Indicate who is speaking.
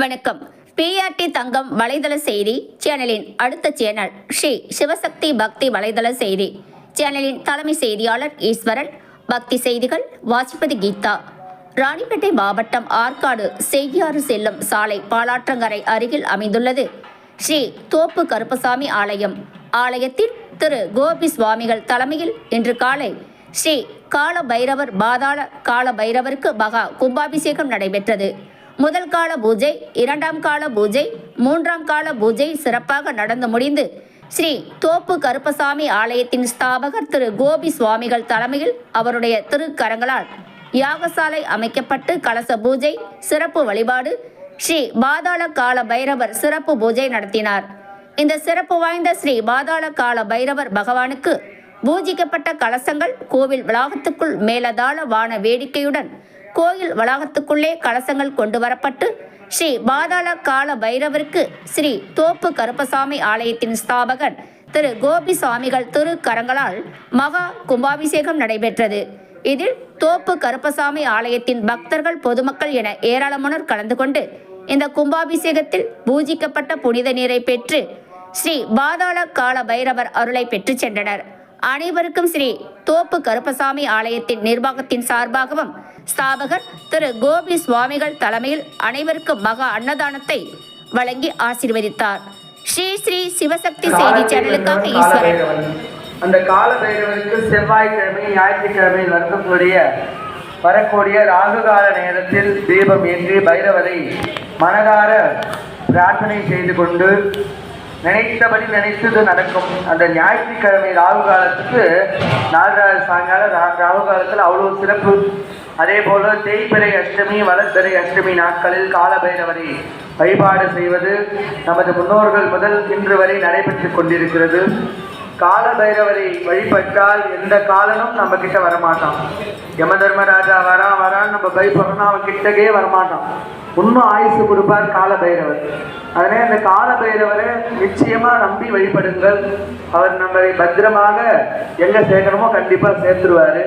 Speaker 1: வணக்கம். பிஆர்டி தங்கம் வலைதள செய்தி சேனலின் அடுத்த சேனல் ஸ்ரீ சிவசக்தி பக்தி வலைதள செய்தி சேனலின் தலைமை செய்தியாளர் ஈஸ்வரன். பக்தி செய்திகள் வாசிப்பது கீதா. ராணிப்பேட்டை மாவட்டம் ஆற்காடு செய்யாறு செல்லும் சாலை பாலாற்றங்கரை அருகில் அமைந்துள்ளது ஸ்ரீ தோப்பு கருப்பசாமி ஆலயம். ஆலயத்தில் திரு கோபி சுவாமிகள் தலைமையில் இன்று காலை ஸ்ரீ கால பைரவர் பாதாள கால பைரவருக்கு மகா கும்பாபிஷேகம் நடைபெற்றது. முதல் கால பூஜை, இரண்டாம் கால பூஜை, மூன்றாம் கால பூஜை சிறப்பாக நடந்து முடிந்து ஸ்ரீ தோப்பு கருப்பசாமி ஆலயத்தின் ஸ்தாபகர் திரு கோபி சுவாமிகள் தலைமையில் அவருடைய திருக்கரங்களால் யாகசாலை அமைக்கப்பட்டு கலச பூஜை, சிறப்பு வழிபாடு, ஸ்ரீ பாதாள கால பைரவர் சிறப்பு பூஜை நடத்தினார். இந்த சிறப்பு வாய்ந்த ஸ்ரீ பாதாள கால பைரவர் பகவானுக்கு பூஜிக்கப்பட்ட கலசங்கள் கோவில் வளாகத்துக்குள் மேலதாள வான வேடிக்கையுடன் கோயில் வளாகத்துக்குள்ளே கலசங்கள் கொண்டு வரப்பட்டு ஸ்ரீ பாதாள கால பைரவருக்கு ஸ்ரீ தோப்பு கருப்பசாமி ஆலயத்தின் ஸ்தாபகர் திரு கோபி சுவாமிகள் திருக்கரங்களால் மகா கும்பாபிஷேகம் நடைபெற்றது. இதில் தோப்பு கருப்பசாமி ஆலயத்தின் பக்தர்கள், பொதுமக்கள் என ஏராளமானோர் கலந்து கொண்டு இந்த கும்பாபிஷேகத்தில் பூஜிக்கப்பட்ட புனித நீரை பெற்று ஸ்ரீ பாதாள கால பைரவர் அருளை பெற்று சென்றனர். அனைவருக்கும் ஸ்ரீ தோப்பு கருப்பசாமி ஆலயத்தின் நிர்வாகத்தின் சார்பாகவும் ஸ்தாபகர் திரு கோபி சுவாமிகள் தலைமையில் அனைவருக்கும் மகா அன்னதானத்தை வழங்கி ஆசீர்வதித்தார். ஸ்ரீ ஸ்ரீ சிவசக்தி செய்தி சேனலுக்காக ஈஸ்வரன்.
Speaker 2: அந்த கால பைரவருக்கு செவ்வாய்க்கிழமை, ஞாயிற்றுக்கிழமை வரக்கூடிய ராகுகால நேரத்தில் தீபம் ஏற்றி பைரவரை மனதார பிரார்த்தனை செய்து கொண்டு நினைத்தபடி நினைத்தது நடக்கும். அந்த ஞாயிற்றுக்கிழமை ராகு காலத்துக்கு நாலு சாயங்காலம் ராகு காலத்தில் அவ்வளோ சிறப்பு. அதே போல தேய்பிறை அஷ்டமி, வளர்பிறை அஷ்டமி நாட்களில் காலபைரவரை வழிபாடு செய்வது நமது முன்னோர்கள் முதல் இன்று வரை நடைபெற்று கொண்டிருக்கிறது. காலபைரவரை வழிபட்டால் எந்த காலனும் நம்ம கிட்ட வரமாட்டான். யம தர்மராஜா வரான்னு நம்ம பயப்படுறோம்னா அவன் கிட்டக்கே வரமாட்டான். இன்னும் ஆயுசு கொடுப்பார் காலபைரவர். அதனே அந்த காலபைரவரை நிச்சயமா நம்பி வழிபடுங்கள். அவர் நம்மளை பத்திரமாக எங்க சேர்க்கணுமோ கண்டிப்பா சேர்த்துருவாரு.